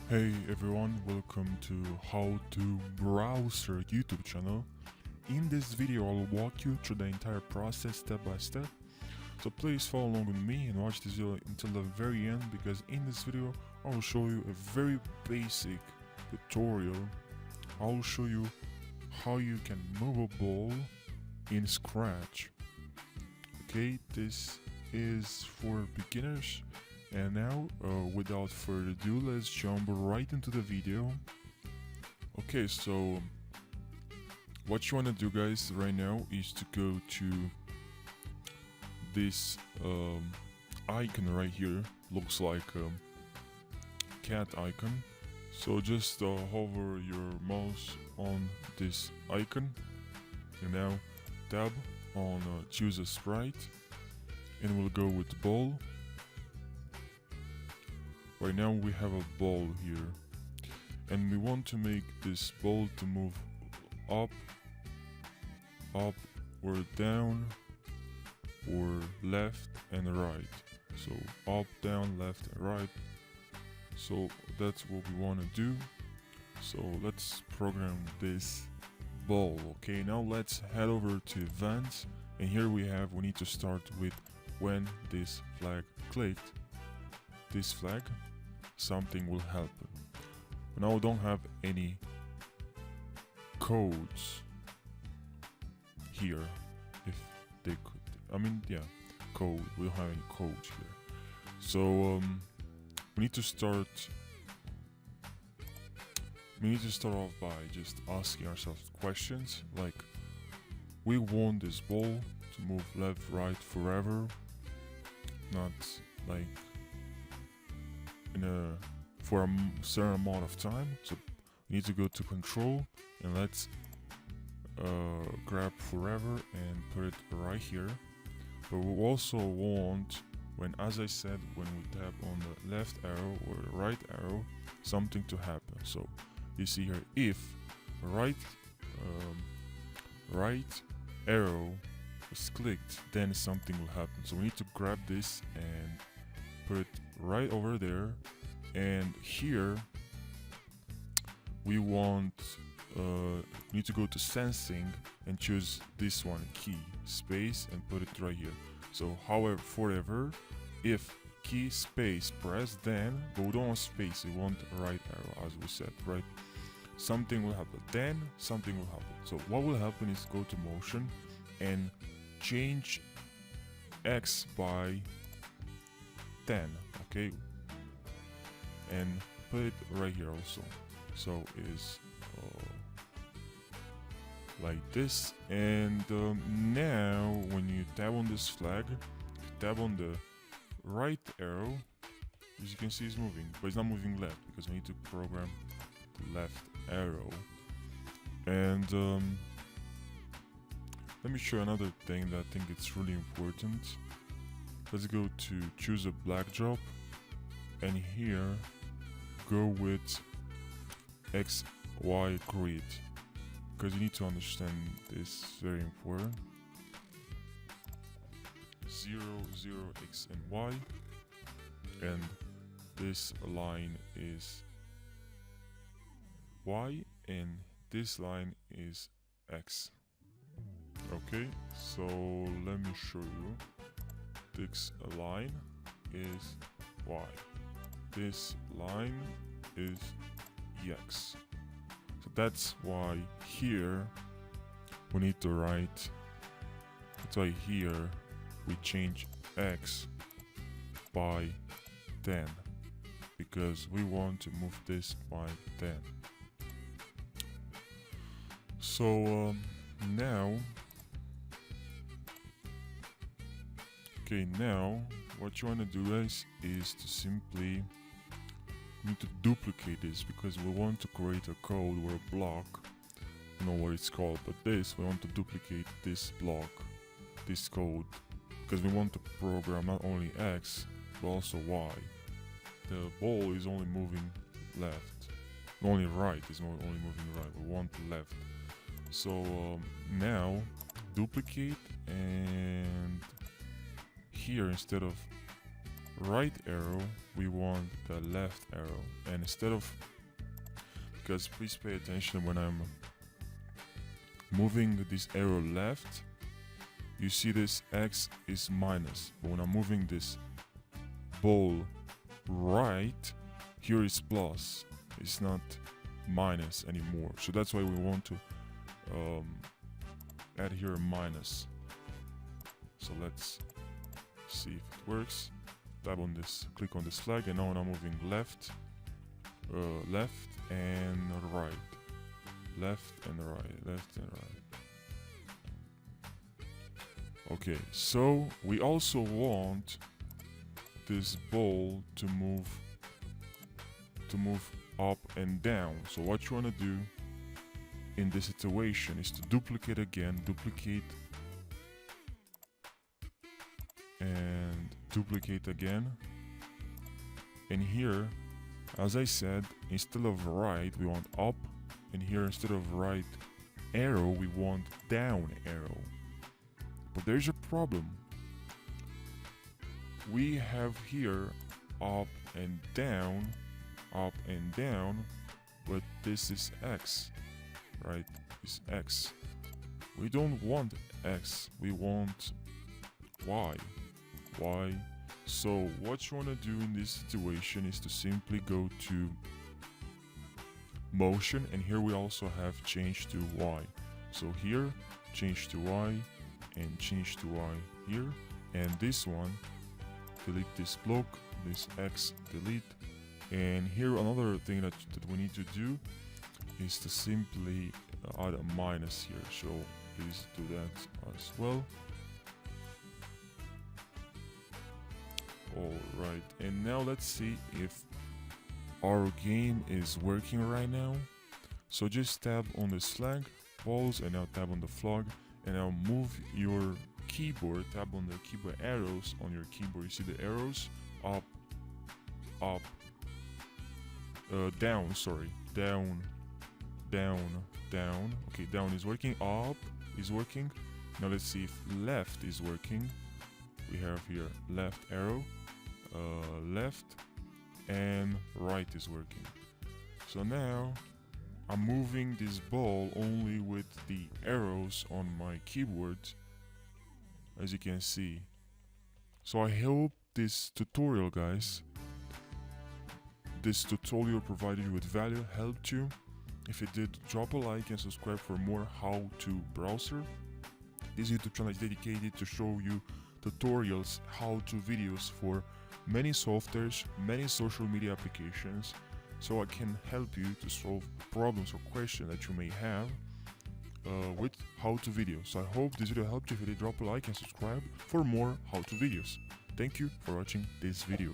Hey everyone, welcome to How to Browser YouTube channel. In this video I'll walk you through the entire process step by step. So please follow along with me and watch this video until the very end, because in this video I will show you a very basic tutorial. I will show you how you can move a ball in Scratch. Okay, this is for beginners. And now, without further ado, let's jump right into the video. Okay, so what you want to do, guys, right now is to go to this icon right here. Looks like a cat icon. So just hover your mouse on this icon, and now tab on choose a sprite, and we'll go with the ball. Right now we have a ball here, and we want to make this ball to move up, or down, or left and right. So up, down, left and right. So that's what we want to do. So let's program this ball. Okay, now let's head over to events, and here we need to start with when this flag clicked. This flag, something will happen. But now we don't have any codes here. If they could, code. We don't have any codes here. So we need to start. We need to start off by just asking ourselves questions like, we want this ball to move left, right forever, not like for a certain amount of time. So we need to go to control, and let's grab forever and put it right here. But we also want, as I said, when we tap on the left arrow or the right arrow, something to happen. So you see here, if right arrow is clicked, then something will happen. So we need to grab this and put it right over there. And here we need to go to sensing and choose this one, key space, and put it right here. So forever, if key space press, then we don't want space, we want right arrow, as we said, right? Something will happen, then something will happen. So what will happen is go to motion and change X by 10, okay, and put it right here also. So is like this. And now when you tap on this flag, tap on the right arrow, as you can see it's moving, but it's not moving left because we need to program the left arrow. And let me show another thing that I think it's really important. Let's go to choose a black drop, and here go with XY grid, because you need to understand this, very important. 0, 0, X and Y, and this line is Y and this line is X. Okay, so let me show you. This line is Y, this line is X. So that's why here we need to write, that's why here we change X by 10, because we want to move this by 10. So now what you want to do, guys, is to simply need to duplicate this, because we want to create a code or a block. I don't know what it's called, but we want to duplicate this block, this code, because we want to program not only X but also Y. The ball is only moving left, only right is only moving right. We want left. So now duplicate, and here instead of right arrow, we want the left arrow. And instead of, because please pay attention, when I'm moving this arrow left, you see this X is minus, but when I'm moving this ball right, here is plus. It's not minus anymore. So that's why we want to add here a minus. So let's see if it works. Tap on this, click on this flag, and now when I'm moving left, left and right, left and right, left and right. Okay, so we also want this ball to move up and down. So what you want to do in this situation is to duplicate again, duplicate and duplicate again. And here, as I said, instead of right we want up, and here instead of right arrow we want down arrow. But there's a problem. We have here up and down, but this is X, right? It's X. We don't want X, we want Y. So what you want to do in this situation is to simply go to motion, and here we also have change to Y. So here, change to Y, and change to Y here, and this one, delete this block, this X, delete. And here another thing that we need to do is to simply add a minus here, so please do that as well. Alright, and now let's see if our game is working right now. So just tap on this flag, pause, and now tap on the flag, and now move your keyboard, tap on the keyboard arrows on your keyboard. You see the arrows? Up, down, sorry, down. Okay, down is working, up is working. Now let's see if left is working. We have here left arrow, left, and right is working. So now I'm moving this ball only with the arrows on my keyboard, as you can see. So I hope this tutorial, guys, this tutorial provided you with value, helped you. If it did, drop a like and subscribe for more How To Browser. This YouTube channel is dedicated to show you tutorials, how-to videos for many softwares, many social media applications, so I can help you to solve problems or questions that you may have with how-to videos. So I hope this video helped you. If you did, drop a like and subscribe for more how-to videos. Thank you for watching this video.